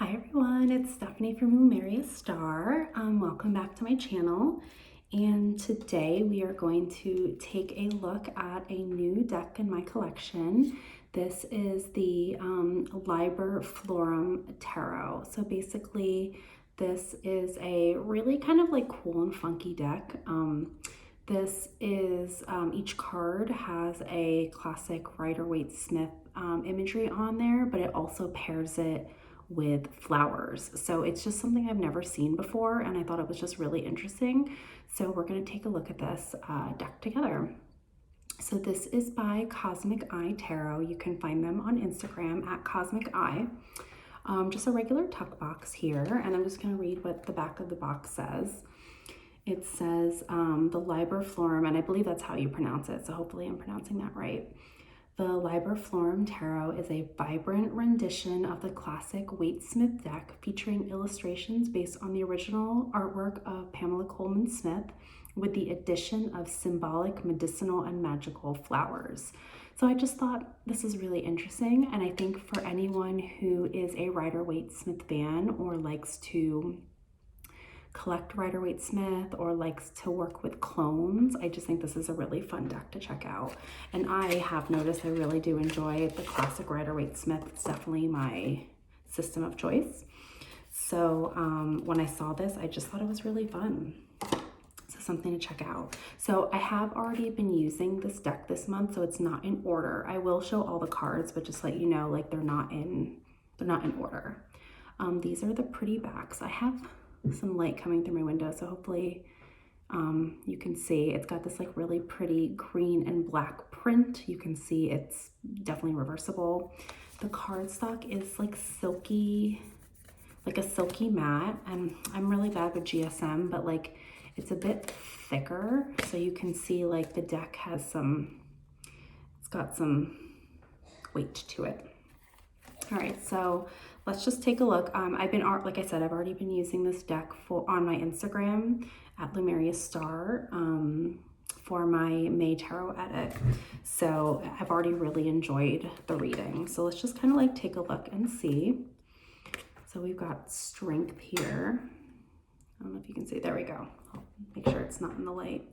Hi everyone, it's Stephanie from Lumeria Star. Welcome back to my channel. And today we are going to take a look at a new deck in my collection. This is the Liber Florum Tarot. So basically this is a really kind of like cool and funky deck. This is, each card has a classic Rider-Waite-Smith imagery on there, but it also pairs it with flowers. So it's just something I've never seen before, and I thought it was just really interesting. So we're going to take a look at this deck together. So this is by Cosmic Eye Tarot. You can find them on Instagram at Cosmic Eye. Just a regular tuck box here, and I'm just going to read what the back of the box says. It says the Liber Florum, and I believe that's how you pronounce it, so hopefully I'm pronouncing that right. The Liber Florum Tarot is a vibrant rendition of the classic Waite-Smith deck featuring illustrations based on the original artwork of Pamela Coleman Smith with the addition of symbolic, medicinal, and magical flowers. So I just thought this is really interesting, and I think for anyone who is a Rider-Waite-Smith fan or likes to collect Rider-Waite-Smith or likes to work with clones, I just think this is a really fun deck to check out. And I have noticed I really do enjoy the classic Rider-Waite-Smith. It's definitely my system of choice. So when I saw this, I just thought it was really fun. So something to check out. So I have already been using this deck this month, so it's not in order. I will show all the cards, but just let you know, like they're not in order. These are the pretty backs. I have some light coming through my window, so hopefully you can see it's got this like really pretty green and black print. You can see it's definitely reversible. The cardstock is like silky, like a silky matte, and I'm really bad with GSM, but like it's a bit thicker, so you can see like the deck has it's got some weight to it. All right, so let's just take a look. Like I said, I've already been using this deck on my Instagram at Lumeria Star for my May Tarot edit. So I've already really enjoyed the reading. So let's just kind of like take a look and see. So we've got Strength here. I don't know if you can see, there we go. I'll make sure it's not in the light.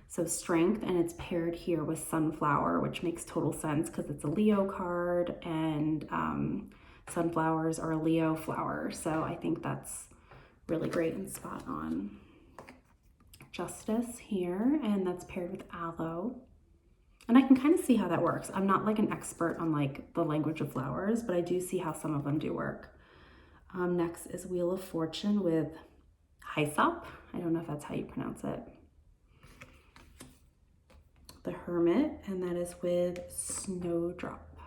So Strength, and it's paired here with Sunflower, which makes total sense because it's a Leo card, and sunflowers are a Leo flower. So I think that's really great and spot on. Justice here, and that's paired with Aloe. And I can kind of see how that works. I'm not like an expert on like the language of flowers, but I do see how some of them do work. Next is Wheel of Fortune with Hyssop. I don't know if that's how you pronounce it. The Hermit, and that is with Snowdrop.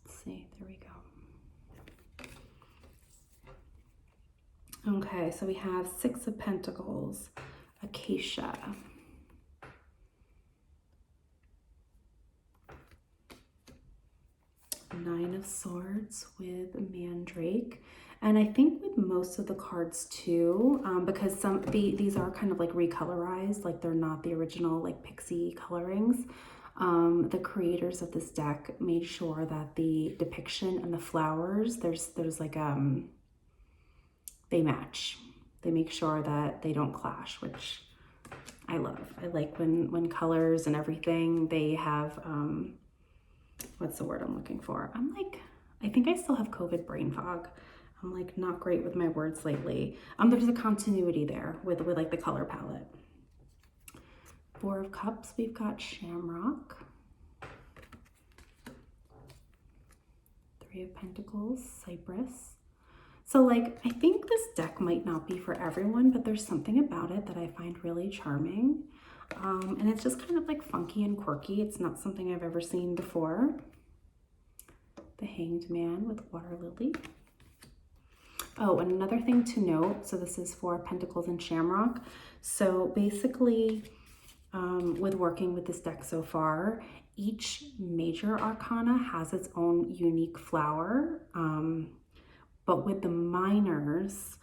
Let's see, there we go. Okay, so we have Six of Pentacles, Acacia. Nine of Swords with Mandrake. And I think with most of the cards too, because these are kind of like recolorized, like they're not the original like pixie colorings. The creators of this deck made sure that the depiction and the flowers, there's like they match. They make sure that they don't clash, which I love. I like when colors and everything, they have what's the word I'm looking for? I think I still have COVID brain fog. I'm like not great with my words lately. There's a continuity there with like the color palette. Four of Cups, we've got Shamrock. Three of Pentacles, Cypress. So like, I think this deck might not be for everyone, but there's something about it that I find really charming. And it's just kind of like funky and quirky. It's not something I've ever seen before. The Hanged Man with Water Lily. Oh, and another thing to note, so this is for Pentacles and Shamrock. So basically, with working with this deck so far, each major arcana has its own unique flower, but with the minors,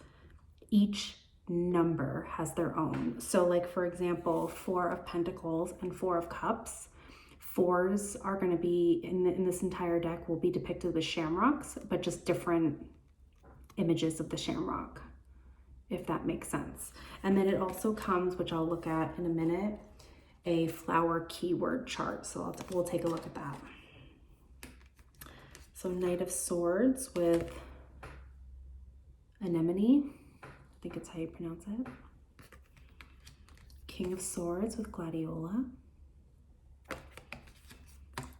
each number has their own. So like, for example, Four of Pentacles and Four of Cups, Fours are going to be, in this entire deck, will be depicted with shamrocks, but just different images of the shamrock, if that makes sense. And then it also comes, which I'll look at in a minute, a flower keyword chart. So we'll take a look at that. So Knight of Swords with anemone, I think it's how you pronounce it. King of Swords with gladiola.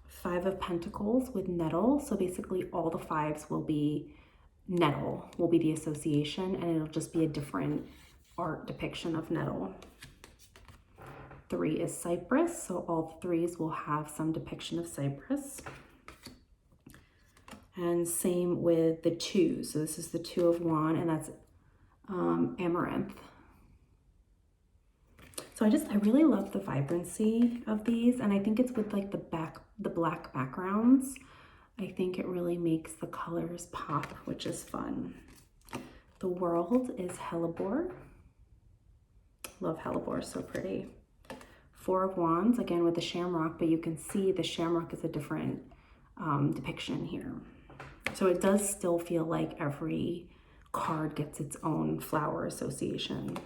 Five of Pentacles with nettle. So basically all the fives will be nettle, will be the association, and it'll just be a different art depiction of nettle. Three is cypress, so all threes will have some depiction of cypress. And same with the two. So this is the Two of Wands, and that's amaranth. So I really love the vibrancy of these, and I think it's with like the black backgrounds. I think it really makes the colors pop, which is fun. The World is hellebore. Love hellebore, so pretty. Four of Wands, again with the shamrock, but you can see the shamrock is a different depiction here. So it does still feel like every card gets its own flower association.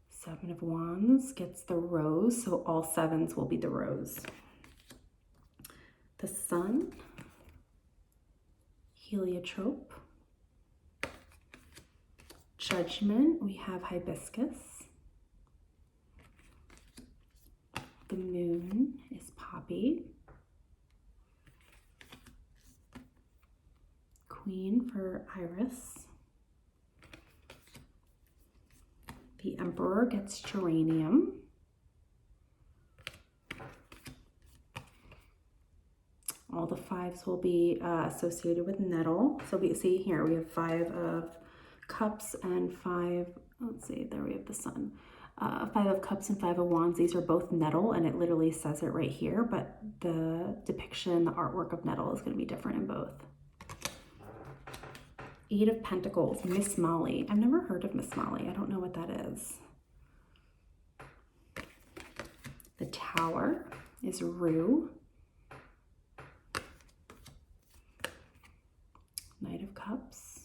Seven of Wands gets the rose, so all sevens will be the rose. The Sun, heliotrope. Judgment, we have hibiscus. The Moon is poppy. Queen for iris. The Emperor gets geranium. All the fives will be associated with nettle. So we see here, we have Five of Cups and five, let's see, there we have the Sun. Five of Cups and Five of Wands, these are both nettle, and it literally says it right here, but the depiction, the artwork of nettle is going to be different in both. Eight of Pentacles, Miss Molly. I've never heard of Miss Molly. I don't know what that is. The Tower is Rue. Knight of Cups.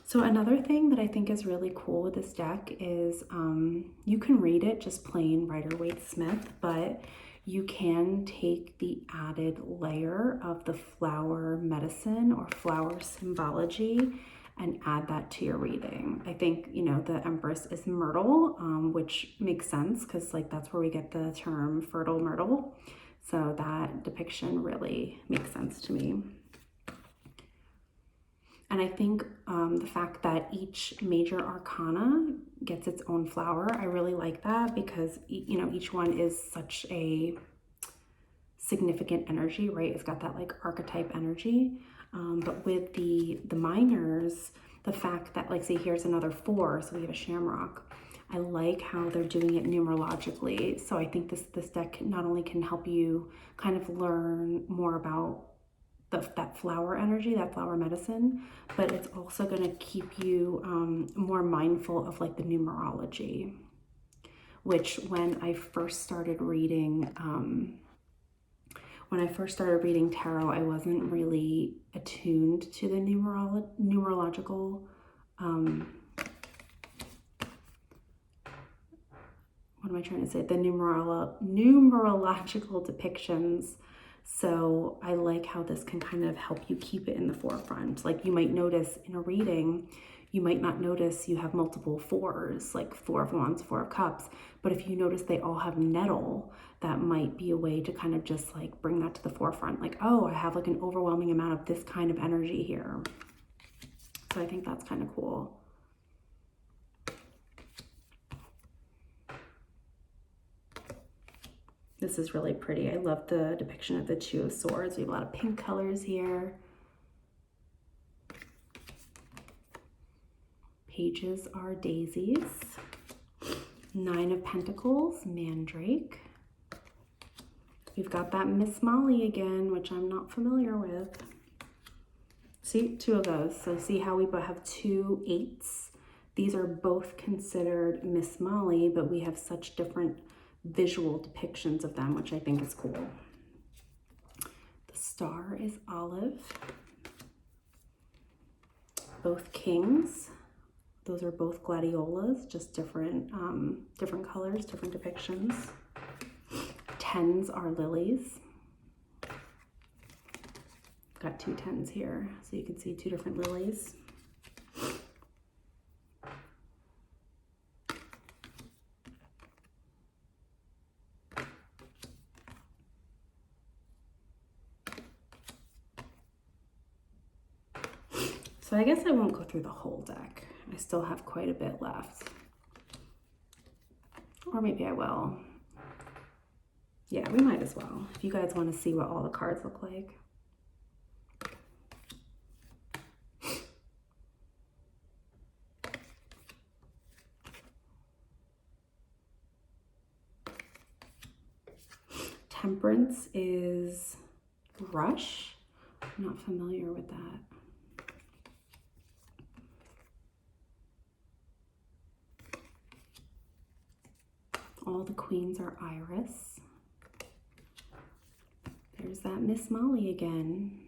So another thing that I think is really cool with this deck is you can read it just plain Rider-Waite-Smith, but you can take the added layer of the flower medicine or flower symbology and add that to your reading. I think, you know, the Empress is myrtle, which makes sense because like that's where we get the term fertile myrtle. So that depiction really makes sense to me. And I think the fact that each major arcana gets its own flower, I really like that because, you know, each one is such a significant energy, right? It's got that like archetype energy. But with the minors, the fact that like, say, here's another four, so we have a shamrock. I like how they're doing it numerologically. So I think this deck not only can help you kind of learn more about that flower energy, that flower medicine, but it's also going to keep you more mindful of like the numerology, which when I first started reading tarot, I wasn't really attuned to the numerological what am I trying to say? The numerological depictions. So I like how this can kind of help you keep it in the forefront. Like you might notice in a reading, you might not notice you have multiple fours, like Four of Wands, Four of Cups. But if you notice they all have nettle, that might be a way to kind of just like bring that to the forefront. Like, oh, I have like an overwhelming amount of this kind of energy here. So I think that's kind of cool. This is really pretty. I love the depiction of the Two of Swords. We have a lot of pink colors here. Pages are daisies. Nine of Pentacles, Mandrake. We've got that Miss Molly again, which I'm not familiar with. See, two of those. So see how we have two eights? These are both considered Miss Molly, but we have such different visual depictions of them, which I think is cool. The star is olive. Both kings, those are both gladiolas, just different colors, different depictions. Tens are lilies. Got two tens here, so you can see two different lilies. So I guess I won't go through the whole deck. I still have quite a bit left. Or maybe I will. Yeah, we might as well, if you guys want to see what all the cards look like. Temperance is rush. I'm not familiar with that. All the queens are iris. There's that Miss Molly again.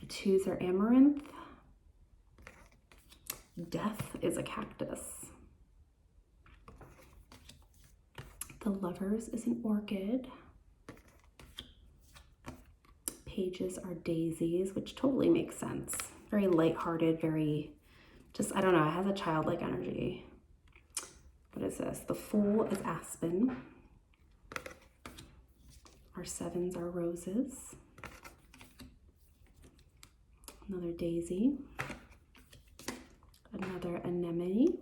The twos are amaranth. Death is a cactus. The lovers is an orchid. Pages are daisies, which totally makes sense. Very lighthearted, very just, I don't know, it has a childlike energy. What is this? The Fool is aspen. Our sevens are roses. Another daisy. Another anemone.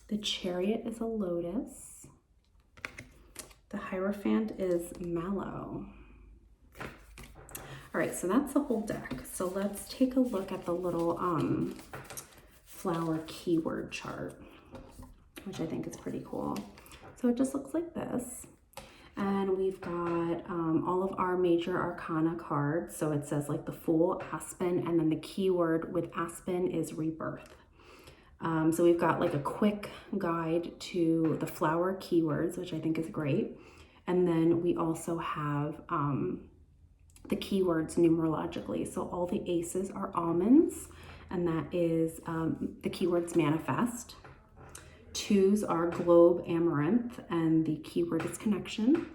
The Chariot is a lotus. The Hierophant is mallow. All right, so that's the whole deck. So let's take a look at the little flower keyword chart, which I think is pretty cool. So it just looks like this. And we've got all of our major arcana cards. So it says like the Fool, aspen, and then the keyword with aspen is rebirth. So we've got like a quick guide to the flower keywords, which I think is great. And then we also have the keywords numerologically. So all the aces are almonds, and that is the keywords manifest. Twos are globe amaranth, and the keyword is connection.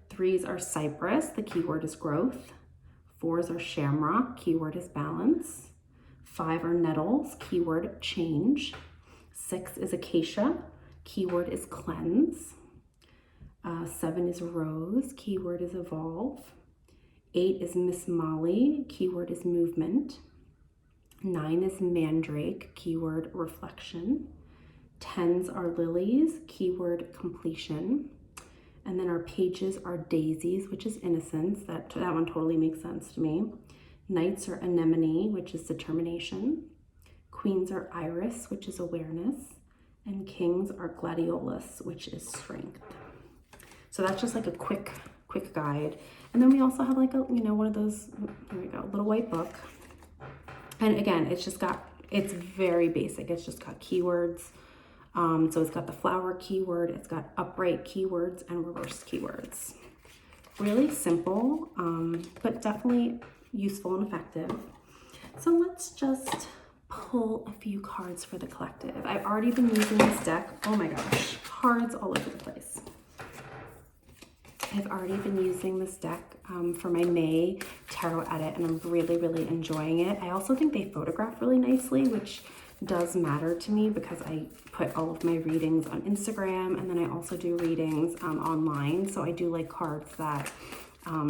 Threes are cypress, the keyword is growth. Fours are shamrock, keyword is balance. Five are nettles, keyword change. Six is acacia, keyword is cleanse. Seven is rose, keyword is evolve. Eight is Miss Molly, keyword is movement. Nine is mandrake, keyword reflection. Tens are lilies, keyword completion. And then our pages are daisies, which is innocence. That one totally makes sense to me. Knights are anemone, which is determination. Queens are iris, which is awareness. And kings are gladiolus, which is strength. So that's just like a quick guide. And then we also have like a, one of those, here we go, little white book. And again, it's very basic. It's just got keywords. So it's got the flower keyword, it's got upright keywords and reverse keywords. Really simple, but definitely useful and effective. So let's just pull a few cards for the collective. I've already been using this deck. Oh my gosh, cards all over the place. I've already been using this deck for my May tarot edit, and I'm really, really enjoying it. I also think they photograph really nicely, which does matter to me because I put all of my readings on Instagram, and then I also do readings online. So I do like cards that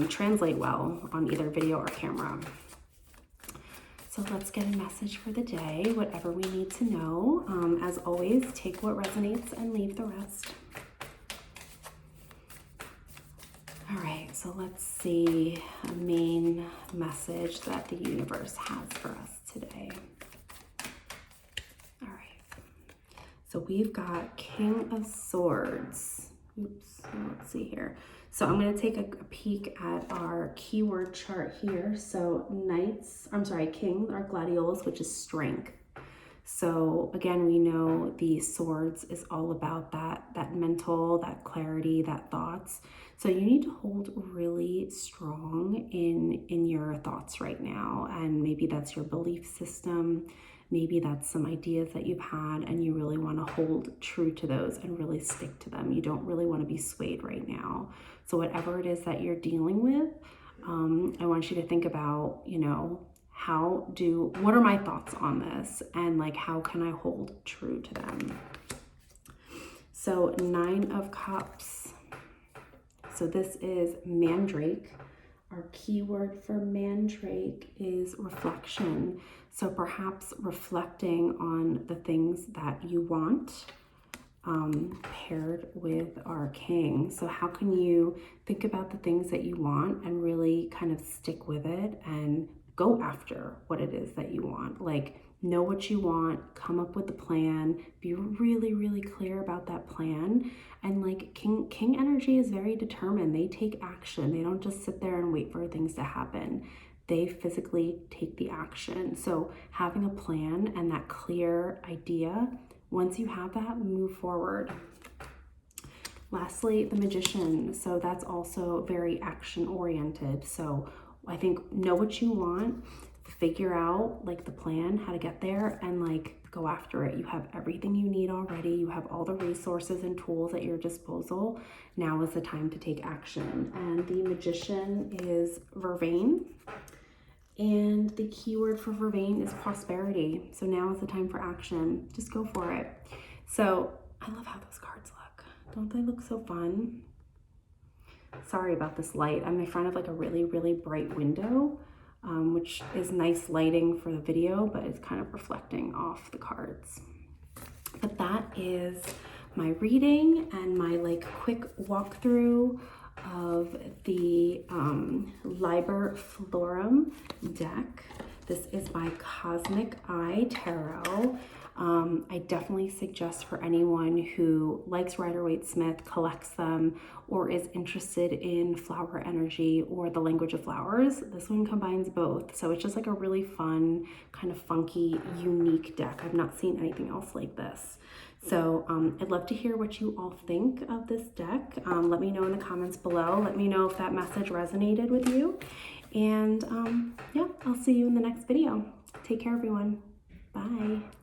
translate well on either video or camera. So let's get a message for the day, whatever we need to know. As always, take what resonates and leave the rest. All right, so let's see a main message that the universe has for us today. All right, so we've got King of Swords. Oops, let's see here. So I'm going to take a peek at our keyword chart here. So kings are gladiolus, which is strength. So again, we know the swords is all about that mental, that clarity, that thoughts. So you need to hold really strong in your thoughts right now. And maybe that's your belief system. Maybe that's some ideas that you've had and you really want to hold true to those and really stick to them. You don't really want to be swayed right now. So whatever it is that you're dealing with, I want you to think about, what are my thoughts on this? And like, how can I hold true to them? So 9 of Cups. So this is Mandrake. Our keyword for Mandrake is reflection. So perhaps reflecting on the things that you want, paired with our King. So how can you think about the things that you want and really kind of stick with it and go after what it is that you want? Like, know what you want, come up with a plan, be really, really clear about that plan. And like King energy is very determined. They take action. They don't just sit there and wait for things to happen. They physically take the action. So having a plan and that clear idea, once you have that, move forward. Lastly, the Magician. So that's also very action oriented. So I think know what you want, figure out like the plan, how to get there, and like go after it. You have everything you need already. You have all the resources and tools at your disposal. Now is the time to take action. And the Magician is Vervain. And the keyword for Vervain is prosperity. So now is the time for action. Just go for it. So I love how those cards look. Don't they look so fun? Sorry about this light. I'm in front of like a really, really bright window, which is nice lighting for the video, but it's kind of reflecting off the cards. But that is my reading and my like quick walkthrough of the Liber Florum deck. This is by Cosmic Eye Tarot. I definitely suggest for anyone who likes Rider-Waite-Smith, collects them, or is interested in flower energy or the language of flowers. This one combines both. So it's just like a really fun, kind of funky, unique deck. I've not seen anything else like this. So I'd love to hear what you all think of this deck. Let me know in the comments below. Let me know if that message resonated with you. And yeah, I'll see you in the next video. Take care, everyone. Bye.